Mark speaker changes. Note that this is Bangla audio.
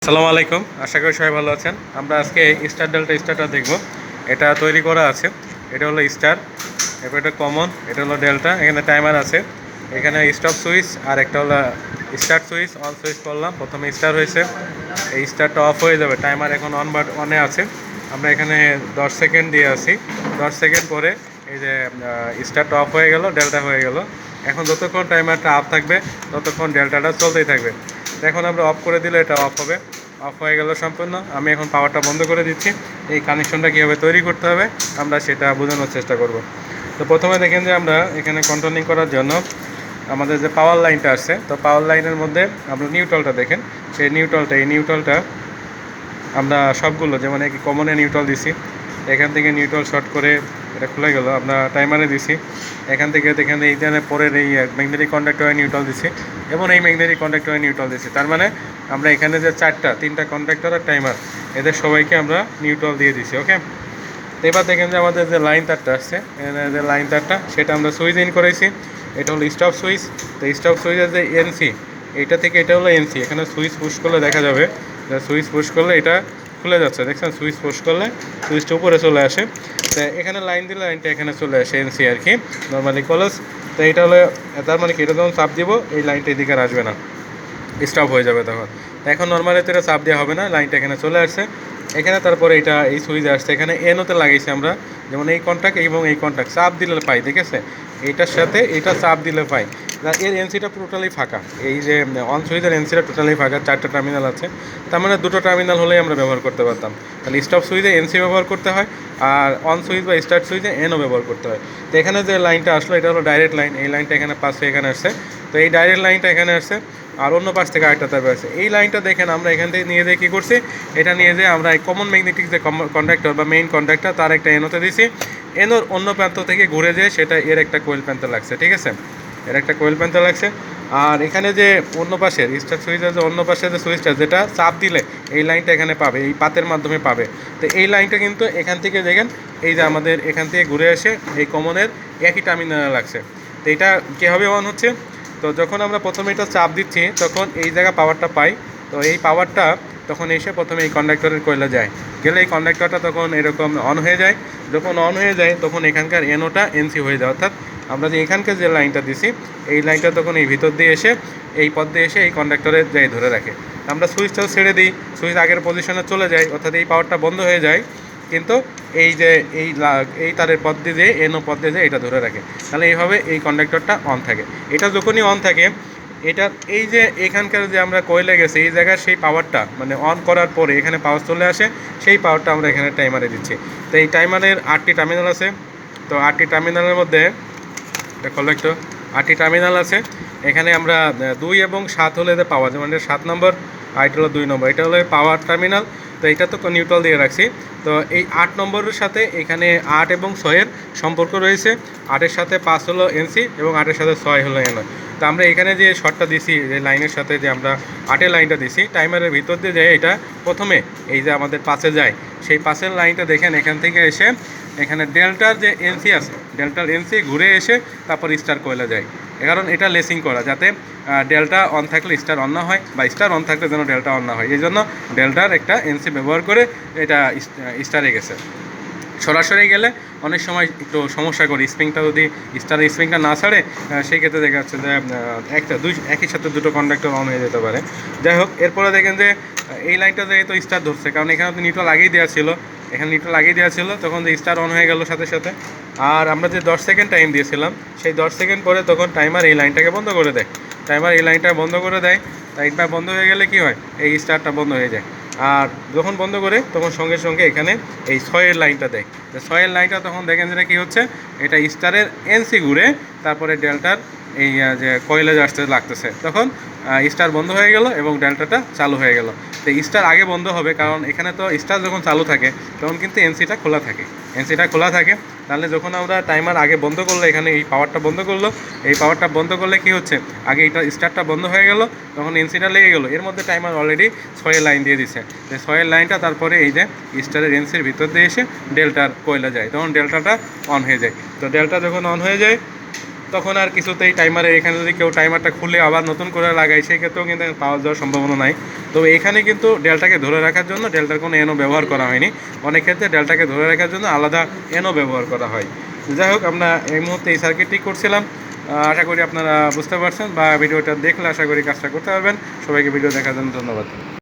Speaker 1: আসসালামু আলাইকুম, আশা করি সবাই ভালো আছেন। আমরা আজকে স্টার ডেল্টা স্টারটা দেখব। এটা তৈরি করা আছে। এটা হলো স্টার, এরপর এটা কমন, এটা হলো ডেল্টা। এখানে টাইমার আছে, এখানে স্টপ সুইচ, আর একটা হলো স্টার্ট সুইচ। অন সুইচ করলাম, প্রথমে স্টার হয়েছে, এই স্টারটা অফ হয়ে যাবে। টাইমার এখন অন বাট অনে আছে। আমরা এখানে 10 সেকেন্ড দিয়ে আছি। 10 সেকেন্ড পরে এই যে স্টারটা অফ হয়ে গেল, ডেল্টা হয়ে গেল। এখন যতক্ষণ টাইমারটা আপ থাকবে ততক্ষণ ডেল্টাটা চলতেই থাকবে। এখন আমরা অফ করে দিলে এটা অফ হবে। অফ হয়ে গেল সম্পূর্ণ। আমি এখন পাওয়ারটা বন্ধ করে দিচ্ছি। এই কানেকশনটা কীভাবে তৈরি করতে হবে আমরা সেটা বোঝানোর চেষ্টা করব। তো প্রথমে দেখেন যে আমরা এখানে কন্ট্রোলিং করার জন্য আমাদের যে পাওয়ার লাইনটা আছে, তো পাওয়ার লাইনের মধ্যে আমরা নিউট্রালটা দেখেন। সেই নিউট্রালটা আমরা সবগুলো, যেমন এই কমনে নিউট্রাল দিছি, এখান থেকে নিউট্রাল শর্ট করে এটা খুলে গেল। আমরা টাইমারে দিছি, এখান থেকে দেখেন এইখানে পরের এই ম্যাগনেটিক কন্ডাক্টরে নিউট্রাল দিছি এবং এই ম্যাগনেটিক কন্ডাক্টরে নিউট্রাল দিছি। তার মানে আমরা এখানে যে তিনটা কন্ডাক্টর আর টাইমার, এদের সবাইকে আমরা নিউট্রাল দিয়ে দিছি। ওকে, এবার দেখেন যে আমাদের যে লাইন তারটা আসছে, যে লাইন তারটা সেটা আমরা সুইচ ইন করেছি। এটা হলো স্টপ সুইচ। তো স্টপ সুইচের যে এনসি, এইটা থেকে এটা হলো এনসি। এখানে সুইচ পুশ করলে দেখা যাবে, সুইচ পুশ করলে এটা খুলে যাচ্ছে। দেখছেন, সুইচ পুশ করলে সুইচটা উপরে চলে আসে। তো এখানে লাইন দিলে লাইনটা এখানে চলে আসে, এনসি আর কি, নর্মালি কলেজ। তো এইটা হলো, তার মানে কি, এটা যখন চাপ দিব এই লাইনটা এদিকে আর আসবে না, স্টপ হয়ে যাবে তখন। এখন নর্মালি তো এটা চাপ দেওয়া হবে না, লাইনটা এখানে চলে আসছে। এখানে তারপরে এটা এই সুইচ আসছে, এখানে এনোতে লাগাইছি আমরা, যেমন এই কন্ট্যাক্ট এবং এই কন্ট্যাক্ট চাপ দিলে পাই। ঠিক আছে, এইটার সাথে এটা চাপ দিলে পাই। এর এনসিটা টোটালি ফাঁকা। এই যে অন সুইচের এনসিটা টোটালি ফাঁকা, 4টা টার্মিনাল আছে। তার মানে 2টো টার্মিনাল হলেই আমরা ব্যবহার করতে পারতাম। তাহলে স্টপ সুইচে এনসি ব্যবহার করতে হয়, আর অন সুইচ বা স্টার্ট সুইচে এনও ব্যবহার করতে হয়। তো এখানে যে লাইনটা আসলো এটা হলো ডাইরেক্ট লাইন। এই লাইনটা এখানে পাস হয়ে এখানে আসছে। তো এই ডাইরেক্ট লাইনটা এখানে আসছে, আর অন্য পাশ থেকে আরেকটা তার আছে। এই লাইনটা দেখেন আমরা এখান থেকে নিয়ে যেয়ে কী করছি, এটা নিয়ে যেয়ে আমরা এই কমন ম্যাগনেটিক যে কন্ডাক্টর বা মেইন কন্ডাক্টর, তার একটা এনোতে দিছি। এনোর অন্য প্রান্ত থেকে ঘুরে যেয়ে সেটা এর একটা কোয়েল প্যান্তে লাগছে। ঠিক আছে, এর একটা কোয়েল প্যান্তে লাগছে। আর এখানে যে অন্য পাশের স্টার সুইচের যে অন্য পাশের যে সুইচটা, যেটা চাপ দিলে এই লাইনটা এখানে পাবে, এই পাতের মাধ্যমে পাবে। তো এই লাইনটা কিন্তু এখান থেকে দেখেন, এই যে আমাদের এখান থেকে ঘুরে এসে এই কমনের একই টার্মিনালে লাগছে। তো এটা কীভাবে অন হচ্ছে, তো যখন আমরা প্রথমে এটা চাপ দিচ্ছি তখন এই জায়গা পাওয়ারটা পাই। তো এই পাওয়ারটা তখন এসে প্রথমে এই কন্ডাক্টরের কয়েলে যায়, গেলে এই কন্ডাক্টরটা তখন এরকম অন হয়ে যায়। যখন অন হয়ে যায় তখন এখানকার এনোটা এনসি হয়ে যায়, অর্থাৎ আমরা যে এখানকার যে লাইনটা দিছি এই লাইনটা তখন এই ভিতর দিয়ে এসে এই পথ দিয়ে এসে এই কন্ডাক্টরের যাই ধরে রাখে। আমরা সুইচটাও ছেড়ে দিই, সুইচ আগের পজিশনে চলে যায়, অর্থাৎ এই পাওয়ারটা বন্ধ হয়ে যায়, কিন্তু এই যে এই তারের পথ দিয়ে যে এনো পথ দিয়ে যে এটা ধরে রাখে। তাহলে এইভাবে এই কন্ডাক্টরটা অন থাকে। এটা যখনই অন থাকে, এটা এই যে এখানকার যে আমরা কয়েলে গেছে এই জায়গায় সেই পাওয়ারটা, মানে অন করার পরে এখানে পাওয়ার চলে আসে, সেই পাওয়ারটা আমরা এখানে টাইমারে দিচ্ছি। তো এই টাইমারের 8টি টার্মিনাল আছে। তো 8টি টার্মিনালের মধ্যে এটা খোলো একটু, 8টি টার্মিনাল আছে। এখানে আমরা 2 এবং 7 হলে যে পাওয়ার, যেমন 7 নম্বর আর এটা হলো 2 নম্বর, এটা হলো পাওয়ার টার্মিনাল। তো এটা তো নিউট্রাল দিয়ে রাখছি। তো এই 8 নম্বরের সাথে এখানে 8 এবং 6-এর সম্পর্ক রয়েছে। 8-এর সাথে 5 হলো এনসি এবং 8-এর সাথে 6 হলো এনও। তো আমরা এখানে যে শর্টটা দিছি, যে লাইনের সাথে যে আমরা 8-এর লাইনটা দিছি, টাইমারের ভিতর দিয়ে যায় এটা প্রথমে এই যে আমাদের 5-এ যায়, সেই 5-এর লাইনটা দেখেন এখান থেকে এসে এখানে ডেল্টার যে এনসি আছে, ডেল্টার এনসি ঘুরে এসে তারপর স্টার কয়েলে যায়। কারণ এটা লেসিং করা, যাতে ডেল্টা অন থাকলে স্টার অন না হয়, বা স্টার অন থাকলে যেন ডেল্টা অন না হয়, এই জন্য ডেল্টার একটা এনসি ব্যবহার করে এটা স্টারে গেছে। সরাসরি গেলে অনেক সময় একটু সমস্যা করি, স্প্রিংটা যদি স্টারের স্প্রিংটা না ছাড়ে, সেই ক্ষেত্রে দেখা যাচ্ছে যে একই সাথে দুটো কন্ডাক্টর অন হয়ে যেতে পারে। যাই হোক, এরপরে দেখেন যে এই লাইনটা যেহেতু স্টার ধরছে, কারণ এখানে তো নিউট্রাল আগেই দেওয়া ছিল, এখানে নিউট্রাল আগেই দেওয়া ছিল, তখন যে স্টার অন হয়ে গেল সাথে সাথে। আর আমরা যে 10 সেকেন্ড টাইম দিয়েছিলাম, সেই 10 সেকেন্ড পরে তখন টাইমার এই লাইনটাকে বন্ধ করে দেয়। টাইমার এই লাইনটা বন্ধ করে দেয়। তাই একবার বন্ধ হয়ে গেলে কি হয়, এই স্টারটা বন্ধ হয়ে যায়। আর যখন বন্ধ করে তখন সঙ্গে সঙ্গে এখানে এই 6-এর লাইনটা দেয়। 6-এর লাইনটা তখন দেখেন যেটা কী হচ্ছে, এটা স্টারের এনসি ঘুরে তারপরে ডেল্টার এই যে কয়েলে আসতে লাগতেছে, তখন স্টার বন্ধ হয়ে গেল এবং ডেল্টাটা চালু হয়ে গেল। তো স্টার আগে বন্ধ হবে, কারণ এখানে তো স্টার যখন চালু থাকে তখন কিন্তু এনসিটা খোলা থাকে। এনসিটা খোলা থাকে, তাহলে যখন আমরা টাইমার আগে বন্ধ করলো, এখানে এই পাওয়ারটা বন্ধ করলো, এই পাওয়ারটা বন্ধ করলে কি হচ্ছে, আগে এটা স্টারটা বন্ধ হয়ে গেল, তখন এনসিটা লেগে গেলো। এর মধ্যে টাইমার অলরেডি 6-এর লাইন দিয়ে দিচ্ছে। তো 6-এর লাইনটা তারপরে এই যে স্টারের এনসির ভিতর দিয়ে এসে ডেল্টার কয়েলে যায়, তখন ডেল্টাটা অন হয়ে যায়। তো ডেল্টা যখন অন হয়ে যায় তখন আর কিছুতেই টাইমারের এখানে যদি কেউ টাইমারটা খুলে আবার নতুন করে লাগায় সেক্ষেত্রেও কিন্তু পাওয়ার যাওয়ার সম্ভাবনা নাই। তো এখানে কিন্তু ডেলটাকে ধরে রাখার জন্য ডেলটার কোনো এনও ব্যবহার করা হয়নি, অনেক ক্ষেত্রে ডেলটাকে ধরে রাখার জন্য আলাদা এনও ব্যবহার করা হয়। যাই হোক, আমরা এই মুহূর্তে এই সার্কিটটি করছিলাম। আশা করি আপনারা বুঝতে পারছেন বা ভিডিওটা দেখলে আশা করি কাজটা করতে পারবেন। সবাইকে ভিডিও দেখার জন্য ধন্যবাদ।